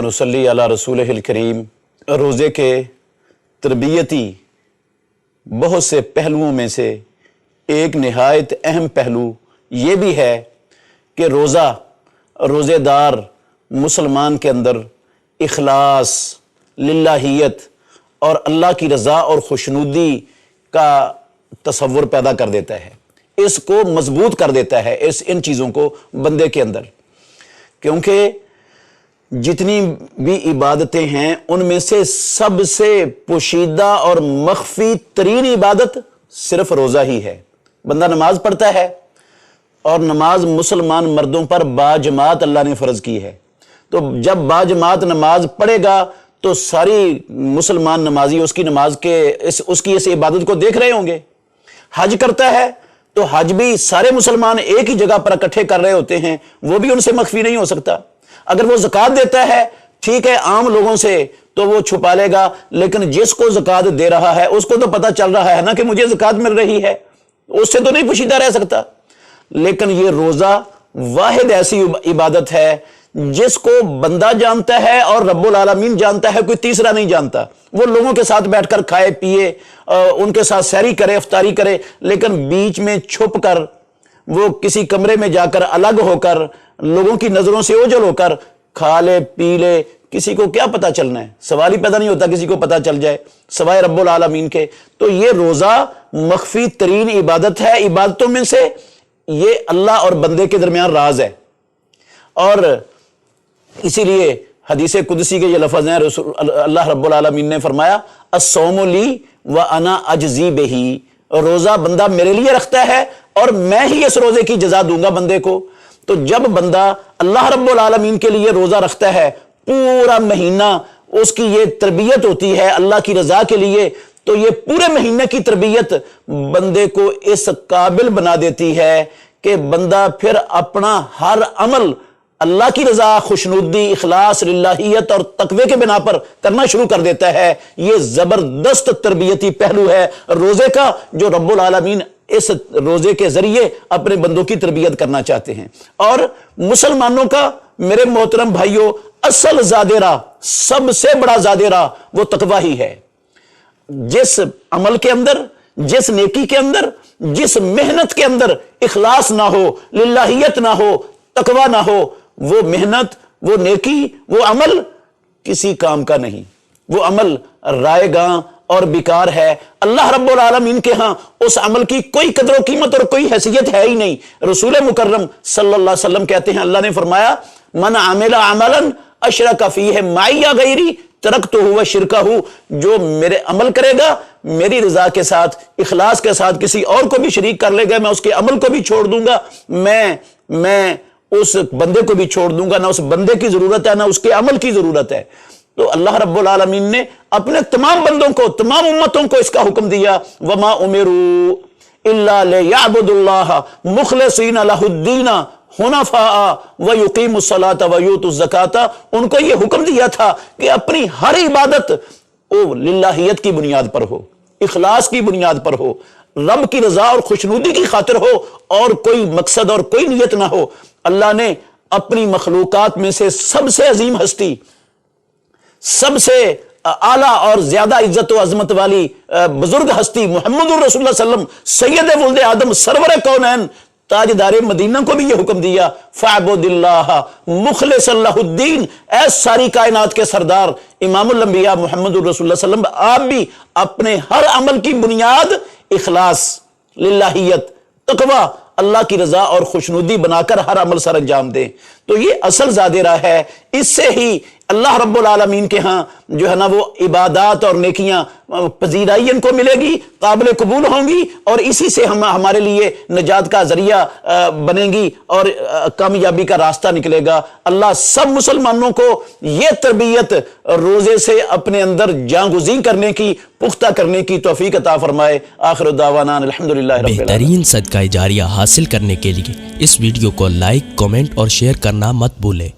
नुसल्ली अला रसूलिहिल करीम। रोज़े के तरबियती बहुत से पहलुओं में से एक नहायत अहम पहलू ये भी है कि रोज़ेदार मुसलमान के अंदर इखलास, लिल्लाहियत और अल्लाह की रज़ा और खुशनुदी का तसव्वुर पैदा कर देता है, इसको मजबूत कर देता है इन चीज़ों को बंदे के अंदर। क्योंकि जितनी भी इबादतें हैं उनमें से सबसे पोशीदा और मख्फी तरीन इबादत सिर्फ रोज़ा ही है। बंदा नमाज पढ़ता है और नमाज मुसलमान मर्दों पर बाजमात अल्लाह ने फ़र्ज की है, तो जब बाजमात नमाज पढ़ेगा तो सारी मुसलमान नमाजी उसकी नमाज के उसकी इस इबादत को देख रहे होंगे। हज करता है तो हज भी सारे मुसलमान एक ही जगह पर इकट्ठे कर रहे होते हैं, वो भी उनसे मख्फी नहीं हो सकता। अगर वो ज़कात देता है, ठीक है, आम लोगों से तो वो छुपा लेगा, लेकिन जिसको ज़कात दे रहा है उसको तो पता चल रहा है ना कि मुझे ज़कात मिल रही है, उससे तो नहीं पोशीदा रह सकता। लेकिन ये रोज़ा वाहिद ऐसी इबादत है जिसको बंदा जानता है और रब्बुल आलमीन जानता है, कोई तीसरा नहीं जानता। वो लोगों के साथ बैठकर खाए पिए, उनके साथ सैरी करे, इफ्तारी करे, लेकिन बीच में छुप कर, वो किसी कमरे में जाकर अलग होकर, लोगों की नजरों से ओझल होकर खा ले पी ले, किसी को क्या पता चलना है, सवाल ही पैदा नहीं होता किसी को पता चल जाए सवाए रब्बुल आलमीन के। तो ये रोज़ा मख्फी तरीन इबादत है, इबादतों में से ये अल्लाह और बंदे के दरमियान राज है। और इसीलिए हदीस कुदसी के ये लफ्ज़ हैं, अल्लाह रब्बुल आलमीन ने फरमाया अस्सौमु ली व अना अजज़ी बिही, रोज़ा बंदा मेरे लिए रखता है और मैं ही इस रोज़े की जज़ा दूंगा बंदे को। तो जब बंदा अल्लाह रब्बुल आलमीन के लिए रोज़ा रखता है, पूरा महीना उसकी ये तरबियत होती है अल्लाह की रज़ा के लिए, तो ये पूरे महीने की तरबियत बंदे को इस काबिल बना देती है कि बंदा फिर अपना हर अमल अल्लाह की रज़ा, खुशनुदी, इखलास, लिल्लाहियत और तकवे के बिना पर करना शुरू कर देता है। ये ज़बरदस्त तरबियती पहलू है रोज़े का, जो रब्बुल आलमीन इस रोज़े के ज़रिए अपने बंदों की तरबियत करना चाहते हैं। और मुसलमानों का, मेरे मोहतरम भाइयों, असल ज़ादेरा, सबसे बड़ा ज़ादेरा वो तकवा ही है। जिस अमल के अंदर, जिस नेकी के अंदर, जिस मेहनत के अंदर इखलास ना हो, लिल्लाहियत ना हो, तकवा ना हो, वो मेहनत, वो नेकी, वो अमल किसी काम का नहीं, वो अमल रायगा और बेकार है। अल्लाह रब्बुल आलमीन के यहां उस अमल की कोई कदर कीमत और कोई हैसियत है ही नहीं। रसूल मुकर्रम सल्लल्लाहु अलैहि वसल्लम कहते हैं, अल्लाह ने फरमाया मन आमिला अमलन अशरका फीहि माइया गैरी तरकतुहु व शिरकहु, जो मेरे अमल करेगा मेरी रजा के साथ, इखलास के साथ, किसी और को भी शरीक कर लेगा, मैं उसके अमल को भी छोड़ दूंगा, मैं उस बंदे को भी छोड़ दूंगा। ना उस बंदे की जरूरत है ना उसके अमल की जरूरत है। तो अल्लाह रब्बुल आलमीन ने अपने तमाम बंदों को, तमाम उम्मतों को इसका हुक्म दिया, वमा उमिरू इल्ला लियअबुदुल्लाह मुखलिसीन लहुद्दीन हुनफा व युकीमुस्सलात व यूतुज़ ज़कात। उनको यह हुक्म दिया था कि अपनी हर इबादत वो लिल्लाहियत की बुनियाद पर हो, इखलास की बुनियाद पर हो, रब की रजा और खुशनुदी की खातिर हो, और कोई मकसद और कोई नियत ना हो। अल्लाह ने अपनी मखलूकात में से सबसे अजीम हस्ती, सबसे आला और ज्यादा इज्जत व अजमत वाली बुजुर्ग हस्ती मुहम्मदुर रसूलुल्लाह सल्लम सैयद वुल्द आदम सरवर कौनैन ताजदार मदीना को भी यह हुक्म दिया, फ़अबुदिल्लाह मुखलिसन लहुद्दीन, ऐ सारी कायनात के सरदार इमामुल अंबिया मुहम्मदुर रसूलुल्लाह सल्लम, आप भी अपने हर अमल की बुनियाद इखलास, लिल्लाहियत, तकवा, अल्लाह की रजा और खुशनुदी बनाकर हर अमल सर अंजाम दें। तो ये असल ज़ादेरा है। इससे ही अल्लाह रब्बुल आलमीन के यहाँ जो है ना वो इबादात और नेकियां पजीराई इनको मिलेगी, काबिल कबूल होंगी, और इसी से हम हमारे लिए नजात का जरिया बनेंगी और कामयाबी का रास्ता निकलेगा। अल्लाह सब मुसलमानों को ये तरबियत रोजे से अपने अंदर जांगुज़ी करने की, पुख्ता करने की तौफीक अता फरमाए। आखिर दावाना अल्हम्दुलिल्लाह रब्बिल आलमीन। बेहतरीन सदका जारिया हासिल करने के लिए इस वीडियो को लाइक, कमेंट और शेयर करना मत भूलें।